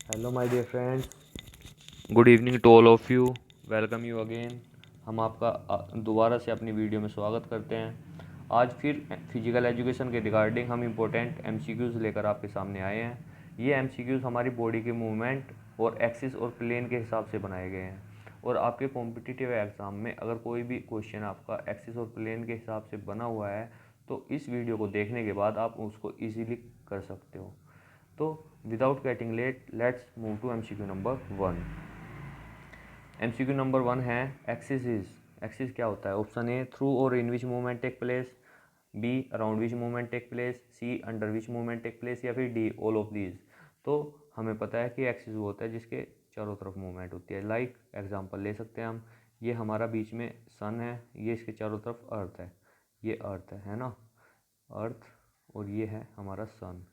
Hello my dear friends, good evening to all of you. Welcome you again. हम आपका दोबारा से अपनी वीडियो में स्वागत करते हैं। आज फिर फिजिकल एजुकेशन के रिगार्डिंग हम इम्पोर्टेंट एमसीक्यूज़ लेकर आपके सामने आए हैं। ये एमसीक्यूज़ हमारी बॉडी के मूवमेंट और एक्सिस और प्लेन के हिसाब से बनाए गए हैं, और आपके कॉम्पिटिटिव एग्ज़ाम में अगर कोई भी क्वेश्चन आपका एक्सिस और प्लेन के हिसाब से बना हुआ है तो इस वीडियो को देखने के बाद आप उसको ईजीली कर सकते हो। तो without getting late, let's move to MCQ number 1। MCQ number 1 है एक्सिस इज। एक्सिस क्या होता है? ऑप्शन ए, थ्रू और in which movement take place, B, around which movement take place, C, under which movement take place, या फिर D, all of these. तो हमें पता है कि एक्सिस वो होता है जिसके चारों तरफ मूवमेंट होती है। लाइक एग्जांपल ले सकते हैं हम, ये हमारा बीच में सन है, ये इसके चारों तरफ अर्थ है, ये अर्थ है ना, अर्थ, और ये है हमारा सन।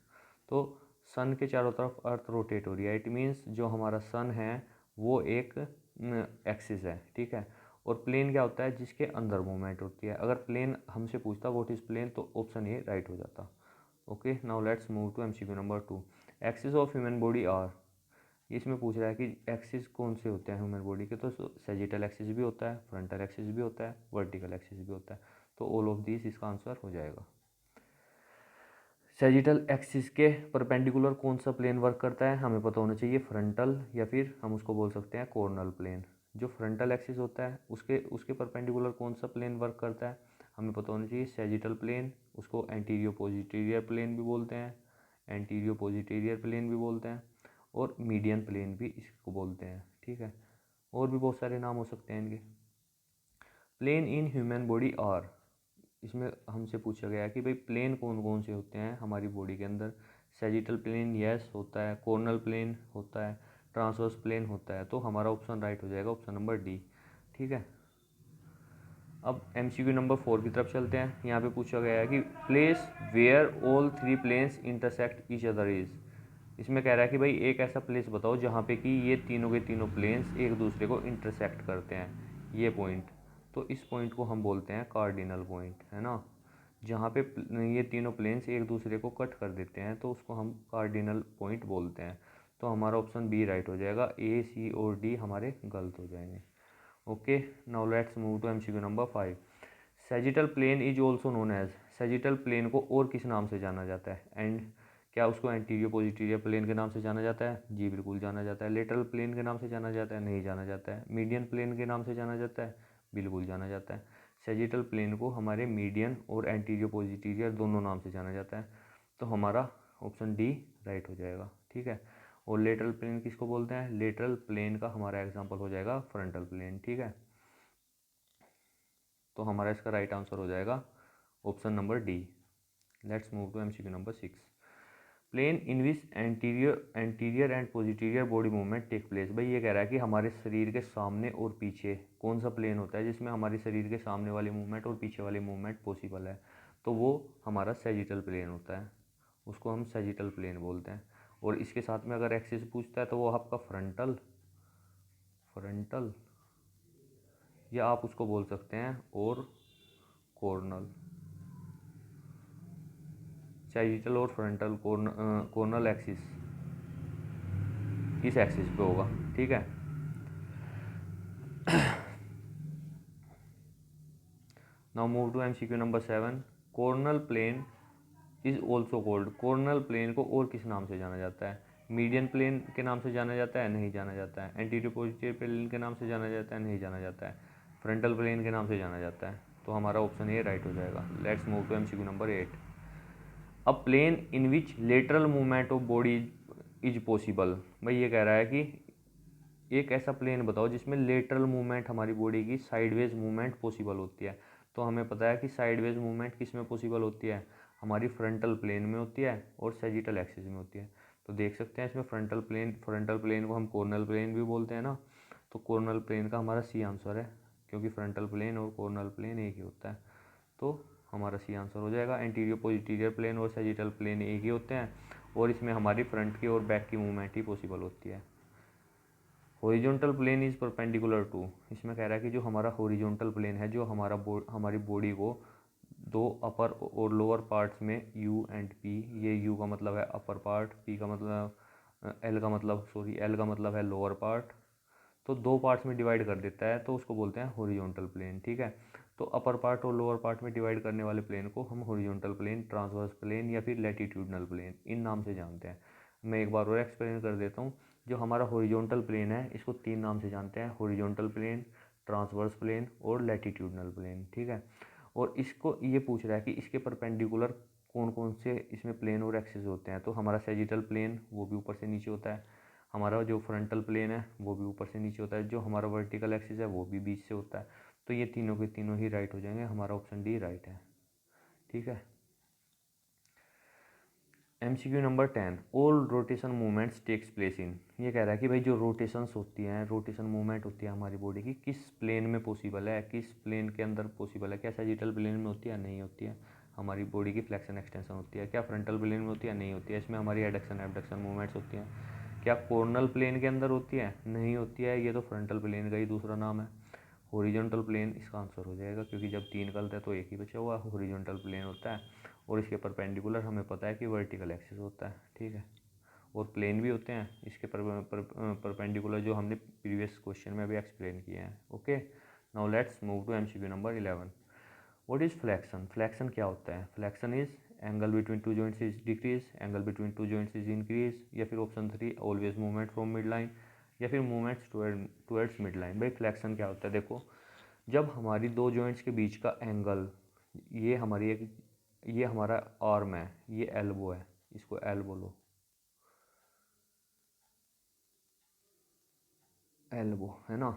तो सन के चारों तरफ अर्थ रोटेट हो रही है। इट मीन्स जो हमारा सन है वो एक एक्सिस है, ठीक है। और प्लेन क्या होता है? जिसके अंदर मूवमेंट होती है। अगर प्लेन हमसे पूछता व्हाट इज प्लेन, तो ऑप्शन ए राइट हो जाता। Okay, now let's move to MCQ number 2। Axis of human body are. इसमें पूछ रहा है कि एक्सिस कौन से होते हैं ह्यूमन बॉडी के। तो सेजिटल एक्सिस भी होता है, फ्रंटल एक्सिस भी होता है, वर्टिकल एक्सिस भी होता है। तो ऑल ऑफ दिस इसका आंसर हो जाएगा। सैजिटल एक्सिस के परपेंडिकुलर कौन सा प्लेन वर्क करता है? हमें पता होना चाहिए फ्रंटल, या फिर हम उसको बोल सकते हैं कॉर्नल प्लेन। जो फ्रंटल एक्सिस होता है उसके उसके परपेंडिकुलर कौन सा प्लेन वर्क करता है? हमें पता होना चाहिए सैजिटल प्लेन। उसको एंटीरियो पोजिटीरियर प्लेन भी बोलते हैं, एंटीरियो पोजिटीरियर प्लेन भी बोलते हैं, और मीडियन प्लेन भी इसको बोलते हैं, ठीक है। और भी बहुत सारे नाम हो सकते हैं इनके। Plane in human body are. इसमें हमसे पूछा गया कि भाई प्लेन कौन कौन से होते हैं हमारी बॉडी के अंदर। सैजिटल प्लेन यस होता है, कॉर्नल प्लेन होता है, ट्रांसवर्स प्लेन होता है। तो हमारा ऑप्शन राइट हो जाएगा, ऑप्शन नंबर डी, ठीक है। अब एमसीक्यू नंबर 4 की तरफ चलते हैं। यहाँ पे पूछा गया है कि place where all three planes intersect each other is. इसमें कह रहा है कि भाई एक ऐसा प्लेस बताओ जहाँ पे कि ये तीनों के तीनों प्लेन्स एक दूसरे को इंटरसेक्ट करते हैं, ये पॉइंट। तो इस पॉइंट को हम बोलते हैं कार्डिनल पॉइंट, है ना। जहाँ पे ये तीनों प्लेन्स एक दूसरे को कट कर देते हैं तो उसको हम कार्डिनल पॉइंट बोलते हैं। तो हमारा ऑप्शन बी राइट हो जाएगा, ए, सी और डी हमारे गलत हो जाएंगे। Okay, now let's move to MCQ number 5। Sagittal plane is also known as. Sagittal plane को और किस नाम से जाना जाता है? एंड क्या उसको एंटीरियर पोजिटीरियर प्लेन के नाम से जाना जाता है? जी बिल्कुल जाना जाता है। लेटरल प्लेन के नाम से जाना जाता है? नहीं जाना जाता है। मीडियन प्लेन के नाम से जाना जाता है? बिल्कुल जाना जाता है। सैजिटल प्लेन को हमारे मीडियन और एंटीरियर पोजिटीरियर दोनों नाम से जाना जाता है। तो हमारा ऑप्शन डी राइट हो जाएगा, ठीक है। और लेटरल प्लेन किसको बोलते हैं? लेटरल प्लेन का हमारा एग्जाम्पल हो जाएगा फ्रंटल प्लेन, ठीक है। तो हमारा इसका राइट आंसर हो जाएगा option number D. Let's move to MCQ number 6। Plane in which anterior and posterior body movement take place. भाई ये कह रहा है कि हमारे शरीर के सामने और पीछे कौन सा प्लेन होता है जिसमें हमारे शरीर के सामने वाली मूवमेंट और पीछे वाली मूवमेंट पॉसिबल है। तो वो हमारा सैजिटल प्लेन होता है, उसको हम सैजिटल प्लेन बोलते हैं। और इसके साथ में अगर एक्सिस पूछता है तो वो आपका फ्रंटल फ्रंटल या आप उसको बोल सकते हैं और कॉर्नल। सैजिटल और फ्रंटल कॉर्नल एक्सिस किस एक्सिस पे होगा, ठीक है। Now move to MCQ number 7। Coronal plane is also called. Coronal plane को और किस नाम से जाना जाता है? मीडियन प्लेन के नाम से जाना जाता है? नहीं जाना जाता है। एंटीरियर पोजिटीरियर प्लेन के नाम से जाना जाता है? नहीं जाना जाता है। फ्रंटल प्लेन के नाम से जाना जाता है। तो हमारा ऑप्शन ए राइट हो जाएगा। Let's move to MCQ number 8। A plane in which lateral movement of body is possible. भाई ये कह रहा है कि एक ऐसा प्लेन बताओ जिसमें लेटरल मूवमेंट हमारी बॉडी की साइडवेज मूवमेंट पॉसिबल होती है। तो हमें पता है कि साइडवेज मूवमेंट किस में पॉसिबल होती है? हमारी फ्रंटल प्लेन में होती है और सैजिटल एक्सिस में होती है। तो देख सकते हैं इसमें फ्रंटल प्लेन को हम कॉर्नल प्लेन भी बोलते हैं ना। तो कॉर्नल प्लेन का हमारा सी आंसर है, क्योंकि फ्रंटल प्लेन और कॉर्नल प्लेन एक ही होता है। तो हमारा सी आंसर हो जाएगा। एंटीरियर पोजिटीरियर प्लेन और सैजिटल प्लेन एक ही होते हैं, और इसमें हमारी फ्रंट की और बैक की मूवमेंट ही पॉसिबल होती है। Horizontal plane is perpendicular to. इसमें कह रहा है कि जो हमारा हॉरिजॉन्टल प्लेन है, जो हमारी बॉडी को दो अपर और लोअर पार्ट्स में यू एंड पी, ये यू का मतलब है अपर पार्ट, पी का मतलब एल का मतलब है लोअर पार्ट, तो दो पार्ट्स में डिवाइड कर देता है तो उसको बोलते हैं हॉरिजॉन्टल प्लेन। ठीक है, तो अपर पार्ट और लोअर पार्ट में डिवाइड करने वाले प्लेन को हम हॉरिजॉन्टल प्लेन, ट्रांसवर्स प्लेन या फिर लैटिट्यूडनल प्लेन इन नाम से जानते हैं। मैं एक बार और एक्सप्लेन कर देता हूँ। जो हमारा हॉरिजॉन्टल प्लेन है इसको तीन नाम से जानते हैं, हॉरिजॉन्टल प्लेन, ट्रांसवर्स प्लेन और लैटिट्यूडनल प्लेन। ठीक है, और इसको ये पूछ रहा है कि इसके परपेंडिकुलर कौन कौन से इसमें प्लेन और एक्सिस होते हैं। तो हमारा सैजिटल प्लेन वो भी ऊपर से नीचे होता है, हमारा जो फ्रंटल प्लेन है वो भी ऊपर से नीचे होता है, जो हमारा वर्टिकल एक्सिस है वो भी बीच से होता है। तो ये तीनों के तीनों ही राइट हो जाएंगे, हमारा ऑप्शन डी राइट है। ठीक है, MCQ number 10, all rotation movements takes place in. ये कह रहा है कि भाई जो रोटेशंस होती हैं, रोटेशन मूवमेंट होती है हमारी बॉडी की, किस प्लेन में पॉसिबल है, किस प्लेन के अंदर पॉसिबल है। क्या सैजिटल प्लेन में होती है, नहीं होती है। हमारी बॉडी की फ्लेक्शन एक्सटेंशन होती है। क्या फ्रंटल प्लेन में होती है, नहीं होती है। इसमें हमारी एडक्शन एबडक्शन मूवमेंट्स होती हैं। क्या कॉर्नल प्लेन के अंदर होती है, नहीं होती है। ये तो फ्रंटल प्लेन का ही दूसरा नाम है। हॉरिजॉन्टल प्लेन इसका आंसर हो जाएगा, क्योंकि जब तीन करते हैं तो एक ही बचा हुआ हॉरिजॉन्टल प्लेन होता है, और इसके परपेंडिकुलर हमें पता है कि वर्टिकल एक्सिस होता है। ठीक है, और प्लेन भी होते हैं इसके परपेंडिकुलर, जो हमने प्रीवियस क्वेश्चन में अभी एक्सप्लेन किए हैं। Okay, now let's move to MCQ number 11। What is flexion. Flexion क्या होता है। Flexion is angle between two joints is decrease, angle between two joints is increase, या फिर option 3 always movement from mid line, या फिर movements towards mid line. भाई flexion क्या होता है, देखो जब हमारी दो जॉइंट्स के बीच का एंगल, ये हमारा आर्म है, ये एल्बो है, इसको एल्बो लो, एल्बो है ना।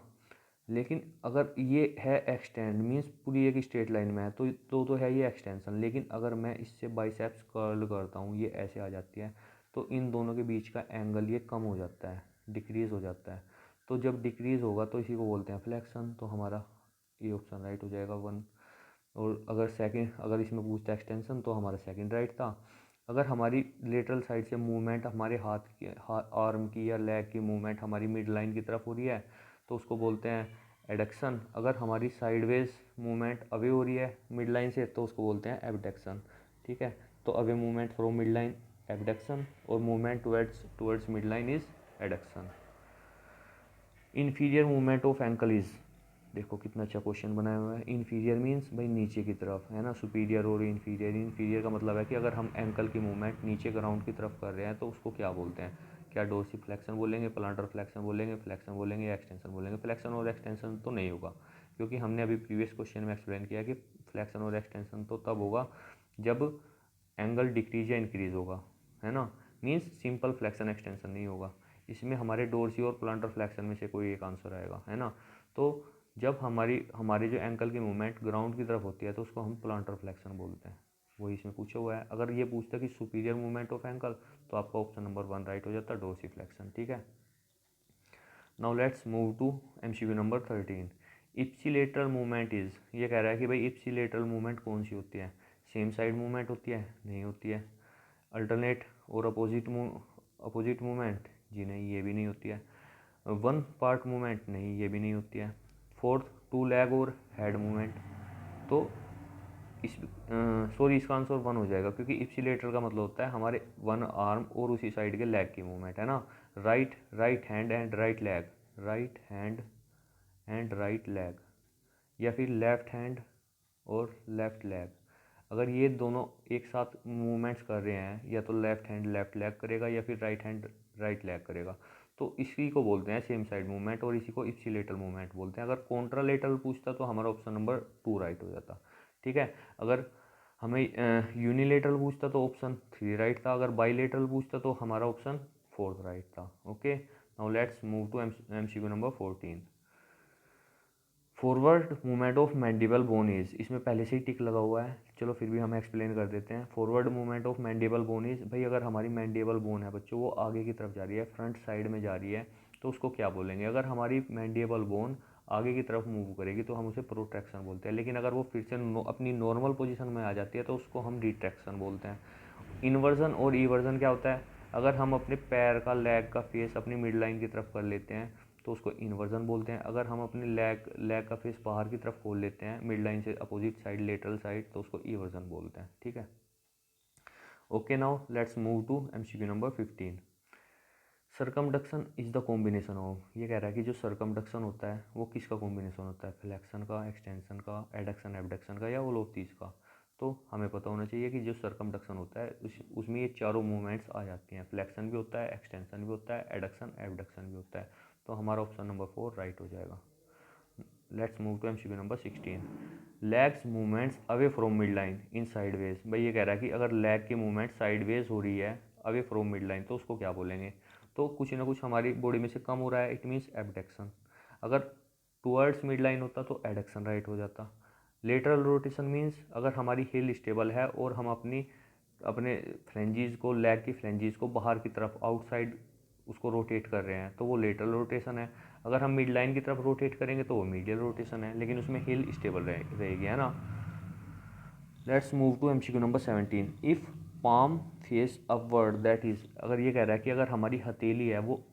लेकिन अगर ये है एक्सटेंड, मीन्स पूरी एक स्ट्रेट लाइन में है, तो है ये एक्सटेंशन। लेकिन अगर मैं इससे बाइसेप्स कर्ल करता हूँ, ये ऐसे आ जाती है, तो इन दोनों के बीच का एंगल ये कम हो जाता है, डिक्रीज़ हो जाता है। तो जब डिक्रीज़ होगा तो इसी को बोलते हैं फ्लैक्शन। तो हमारा ये ऑप्शन राइट हो जाएगा 1। और अगर इसमें पूछता एक्सटेंशन तो हमारा सेकंड राइट था। अगर हमारी लेटरल साइड से मूवमेंट हमारे आर्म की या लेग की मूवमेंट हमारी मिड लाइन की तरफ हो रही है तो उसको बोलते हैं एडक्शन। अगर हमारी साइडवेज मूवमेंट अवे हो रही है मिड लाइन से तो उसको बोलते हैं एबडक्शन। ठीक है, तो away movement from mid line abduction, और movement towards mid line is adduction. Inferior movement of ankle is, देखो कितना अच्छा क्वेश्चन बनाया हुआ है। इन्फीरियर मीन्स भाई नीचे की तरफ है ना, सुपीरियर और इन्फीरियर। इन्फीरियर का मतलब है कि अगर हम एंकल की मूवमेंट नीचे ग्राउंड की तरफ कर रहे हैं तो उसको क्या बोलते हैं। क्या डोर्सी फ्लेक्शन बोलेंगे, प्लांटर फ्लेक्शन बोलेंगे, फ्लेक्शन बोलेंगे या एक्सटेंशन बोलेंगे। फ्लेक्शन और एक्सटेंशन तो नहीं होगा, क्योंकि हमने अभी प्रीवियस क्वेश्चन में एक्सप्लेन किया कि फ्लेक्शन और एक्सटेंशन तो तब होगा जब एंगल डिक्रीज या इंक्रीज होगा, है ना। मीन्स सिंपल फ्लेक्शन एक्सटेंशन नहीं होगा। इसमें हमारे डोर्सी और प्लांटर फ्लेक्शन में से कोई एक आंसर आएगा, है ना। तो जब हमारी जो एंकल की मूवमेंट ग्राउंड की तरफ होती है तो उसको हम प्लांटर फ्लेक्शन बोलते हैं। वही इसमें पूछा हुआ है। अगर ये पूछता है कि सुपीरियर मूवमेंट ऑफ एंकल तो आपका ऑप्शन नंबर 1 राइट हो जाता है, डोर्सी फ्लेक्शन। ठीक है, now let's move to MCQ number 13। Ipsilateral movement is, ये कह रहा है कि भाई इप्सिलेटरल मूवमेंट कौन सी होती है। सेम साइड मूवमेंट होती है, नहीं होती है। अल्टरनेट और अपोजिट मूवमेंट, जी नहीं, ये भी नहीं होती है। वन पार्ट मूवमेंट, नहीं ये भी नहीं होती है। फोर्थ, टू लेग और हेड मूवमेंट, तो इस सॉरी इसका आंसर 1 हो जाएगा, क्योंकि इप्सिलेटर का मतलब होता है हमारे वन आर्म और उसी साइड के लेग की मूवमेंट, है ना। Right hand and right leg, right hand and right leg, या फिर लेफ्ट हैंड और लेफ्ट लेग। अगर ये दोनों एक साथ मूवमेंट्स कर रहे हैं, या तो लेफ्ट हैंड लेफ्ट लेग करेगा या फिर राइट हैंड राइट लेग करेगा, तो इसी को बोलते हैं सेम साइड मूवमेंट, और इसी को इप्सिलेटरल मूवमेंट बोलते हैं। अगर कॉन्ट्रालेटरल पूछता तो हमारा ऑप्शन नंबर 2 राइट हो जाता। ठीक है, अगर हमें यूनिलेटरल पूछता तो ऑप्शन 3 राइट था, अगर बाईलेटरल पूछता तो हमारा ऑप्शन 4 राइट था। Okay, now let's move to MCQ number 14। Forward movement of mandible bone is, इसमें पहले से ही टिक लगा हुआ है, चलो फिर भी हम एक्सप्लेन कर देते हैं। Forward movement of mandible bone is, भाई अगर हमारी मैंडिबल बोन है बच्चों वो आगे की तरफ जा रही है, फ्रंट साइड में जा रही है, तो उसको क्या बोलेंगे। अगर हमारी मैंडिबल बोन आगे की तरफ मूव करेगी तो हम उसे प्रोट्रैक्शन बोलते हैं। लेकिन अगर वो फिर से अपनी नॉर्मल पोजीशन में आ जाती है तो उसको हम रिट्रैक्शन बोलते हैं। इन्वर्जन और ईवर्जन क्या होता है, अगर हम अपने पैर का लेग का फेस अपनी मिड लाइन की तरफ कर लेते हैं तो उसको इन्वर्जन बोलते हैं। अगर हम अपने लेग का फेस बाहर की तरफ खोल लेते हैं मिड लाइन से अपोजिट साइड लेटरल साइड तो उसको ईवर्जन बोलते हैं। ठीक है, okay, now let's move to MCQ number 15। Circumduction is the combination of, ये कह रहा है कि जो सर्कमडक्शन होता है वो किसका कॉम्बिनेशन होता है, फ्लेक्शन का, एक्सटेंशन का, एडक्शन एबडक्शन का, या ऑल ऑफ दीज का। तो हमें पता होना चाहिए कि जो सर्कमडक्शन होता है उसमें ये चारों मूवमेंट्स आ जाती हैं, फ्लेक्शन भी होता है, एक्सटेंशन भी होता है, एडक्शन एबडक्शन भी होता है। तो हमारा ऑप्शन नंबर 4 राइट हो जाएगा। Let's move to MCQ number 16। Legs movements away from mid line in sideways. भाई ये कह रहा है कि अगर लेग की मूवमेंट साइडवेज हो रही है अवे फ्रॉम मिड लाइन तो उसको क्या बोलेंगे। तो कुछ ना कुछ हमारी बॉडी में से कम हो रहा है, इट मीन्स एबडक्शन। अगर टुवर्ड्स मिड लाइन होता तो एडक्शन राइट हो जाता। लेटरल रोटेशन मीन्स अगर हमारी हिल स्टेबल है और हम अपने फ्रेंजीज को, लेग की फ्रेंजीज को बाहर की तरफ आउटसाइड उसको रोटेट कर रहे हैं तो वो लेटरल रोटेशन है। अगर हम मिड लाइन की तरफ रोटेट करेंगे तो वो मीडियल रोटेशन है, लेकिन उसमें हिल स्टेबल रहेगी, है ना। Let's move to MCQ number 17। If palm face upward that is, अगर ये कह रहा है कि अगर हमारी हथेली है वो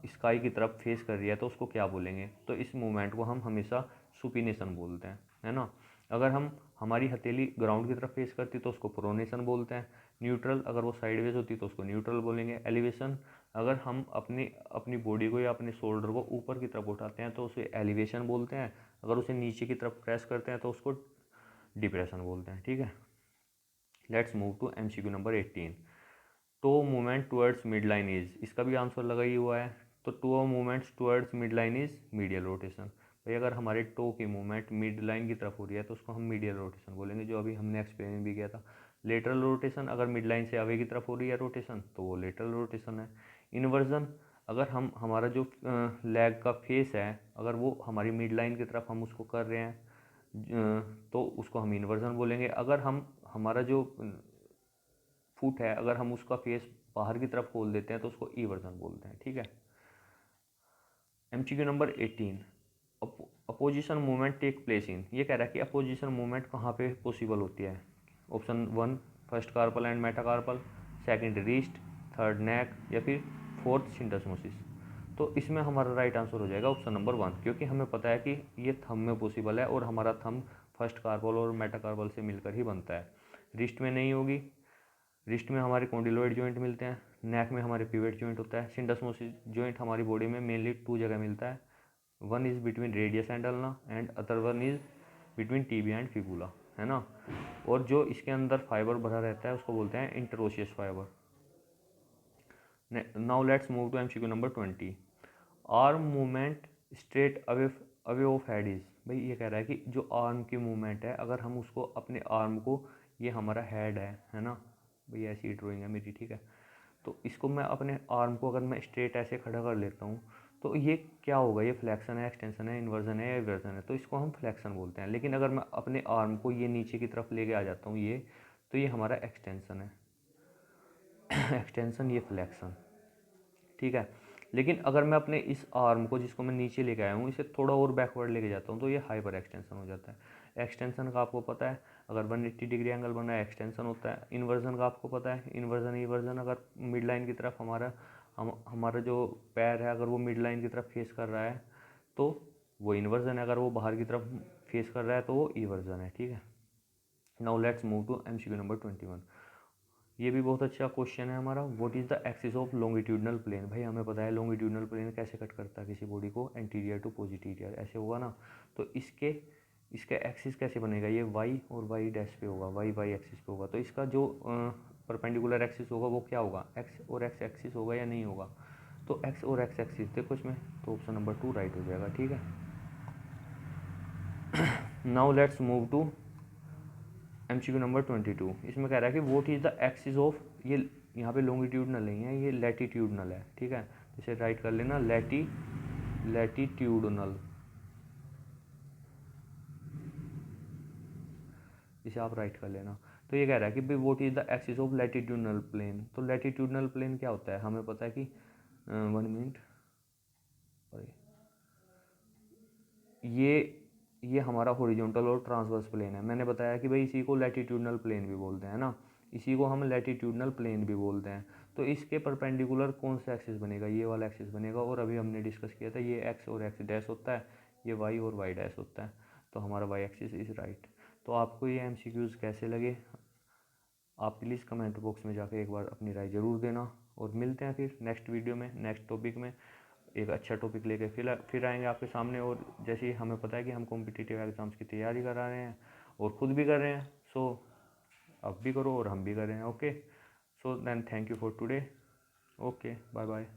स्काई की तरफ फेस कर रही है तो उसको क्या बोलेंगे। तो इस मूवमेंट को हम हमेशा सुपिनेशन बोलते हैं, है ना। अगर हमारी हथेली ग्राउंड की तरफ फेस करती तो उसको प्रोनेशन बोलते हैं। न्यूट्रल, अगर वो साइडवेज होती तो उसको न्यूट्रल बोलेंगे। एलिवेशन, अगर हम अपनी बॉडी को या अपने शोल्डर को ऊपर की तरफ उठाते हैं तो उसे एलिवेशन बोलते हैं। अगर उसे नीचे की तरफ प्रेस करते हैं तो उसको डिप्रेशन बोलते हैं, ठीक है। Let's move to MCQ number 18। Toe movement towards mid line is, इसका भी आंसर लगा ही हुआ है। तो toe movements towards mid line is medial rotation. भाई अगर हमारे टो की मूवमेंट मिड लाइन की तरफ हो रही है तो उसको हम मीडियल रोटेशन बोलेंगे, जो अभी हमने एक्सप्लेन भी किया था। लेटरल रोटेशन, अगर मिड लाइन से अवे की तरफ हो रही है रोटेशन तो वो लेटरल रोटेशन है। इन्वर्जन, अगर हमारा जो लेग का फेस है अगर वो हमारी मिड लाइन की तरफ हम उसको कर रहे हैं तो उसको हम इन्वर्जन बोलेंगे। अगर हमारा जो फुट है अगर हम उसका फेस बाहर की तरफ खोल देते हैं तो उसको ईवर्जन बोलते हैं, ठीक है। MCQ number 18। Opposition movement take place in, ये कह रहा है कि अपोजिशन मूवमेंट कहाँ पे पॉसिबल होती है। Option 1 first carpal and metacarpal, second wrist, third neck, या फिर फोर्थ सिंडस्मोसिस। तो इसमें हमारा राइट आंसर हो जाएगा ऑप्शन नंबर 1, क्योंकि हमें पता है कि ये थंब में पॉसिबल है और हमारा थंब फर्स्ट कार्पल और मेटाकार्पल से मिलकर ही बनता है। रिस्ट में नहीं होगी, रिस्ट में हमारे कॉन्डिलोइड जॉइंट मिलते हैं, नेक में हमारे पिवेट जॉइंट होता है। सिंडस्मोसिस जॉइंट हमारी बॉडी में मेनली 2 जगह मिलता है, one is between radius and ulna and other one is between tibia and fibula, है ना। और जो इसके अंदर फाइबर भरा रहता है उसको बोलते हैं interosseous fibre. Now let's move to MCQ number 20। Arm movement straight away of head is, भाई ये कह रहा है कि जो आर्म की मूवमेंट है अगर हम उसको अपने आर्म को, ये हमारा हेड है ना। भाई ऐसी ड्राइंग है मेरी, ठीक है। तो इसको मैं अपने आर्म को अगर मैं स्ट्रेट ऐसे खड़ा कर लेता हूँ तो ये क्या होगा, ये फ्लेक्शन है, एक्सटेंशन है, इन्वर्जन है या इवर्जन है। तो इसको हम फ्लेक्शन बोलते हैं। लेकिन अगर मैं अपने आर्म को ये नीचे की तरफ लेके आ जाता हूँ ये, तो ये हमारा एक्सटेंशन है एक्सटेंशन, ये फ्लेक्शन, ठीक है। लेकिन अगर मैं अपने इस आर्म को जिसको मैं नीचे लेके आया हूँ इसे थोड़ा और बैकवर्ड लेके जाता हूँ तो ये हाइपर एक्सटेंशन हो जाता है। एक्सटेंशन का आपको पता है अगर 180 डिग्री एंगल बना है एक्सटेंशन होता है। इन्वर्जन का आपको पता है इन्वर्जन इवर्जन, अगर मिड लाइन की तरफ हमारा जो पैर है अगर वो मिड लाइन की तरफ फेस कर रहा है तो वो इन्वर्जन है, अगर वो बाहर की तरफ फेस कर रहा है तो वो इवर्जन है, ठीक है। Now let's move to MCQ number 21। ये भी बहुत अच्छा क्वेश्चन है हमारा। What is the axis of longitudinal plane. भाई हमें पता है लॉन्गिट्यूडनल प्लेन कैसे कट करता है किसी बॉडी को, एंटीरियर टू पोजिटीरियर ऐसे होगा ना। तो इसका एक्सिस कैसे बनेगा, ये वाई और वाई डैश पे होगा, वाई वाई एक्सिस पे होगा। तो इसका जो परपेंडिकुलर एक्सिस होगा वो क्या होगा, एक्स और एक्स एक्सिस होगा या नहीं होगा। तो एक्स और एक्स एक्सिस देखो इसमें, तो ऑप्शन नंबर 2 राइट हो जाएगा, ठीक है। Now let's move to MCQ number 22। इसमें कह रहा है कि what is the axis of, ये यहाँ पे लॉन्गिट्यूडनल नहीं है, ये लैटिट्यूडनल है, ठीक है। इसे राइट कर लेना लैटिट्यूडनल, इसे आप राइट कर लेना। तो ये कह रहा है कि भाई what is the axis of latitudinal plane. तो लैटिट्यूडनल प्लेन क्या होता है, हमें पता है कि 1 मिनट, ये हमारा हॉरिजॉन्टल और ट्रांसवर्स प्लेन है। मैंने बताया कि भाई इसी को लैटिट्यूडनल प्लेन भी बोलते हैं ना, इसी को हम लैटिट्यूडनल प्लेन भी बोलते हैं। तो इसके परपेंडिकुलर कौन सा एक्सिस बनेगा, ये वाला एक्सिस बनेगा। और अभी हमने डिस्कस किया था ये एक्स और एक्स डैश होता है, ये वाई और वाई डैश होता है। तो हमारा वाई एक्सिस इज राइट। तो आपको ये एमसीक्यूज़ कैसे लगे, आप प्लीज़ कमेंट बॉक्स में जाके एक बार अपनी राय ज़रूर देना। और मिलते हैं फिर नेक्स्ट वीडियो में, नेक्स्ट टॉपिक में एक अच्छा टॉपिक लेके फिर आएंगे आपके सामने। और जैसे ही हमें पता है कि हम कॉम्पिटिटिव एग्ज़ाम्स की तैयारी करा रहे हैं और ख़ुद भी कर रहे हैं, सो आप भी करो और हम भी कर रहे हैं। Okay, so then thank you for today. Okay, bye bye.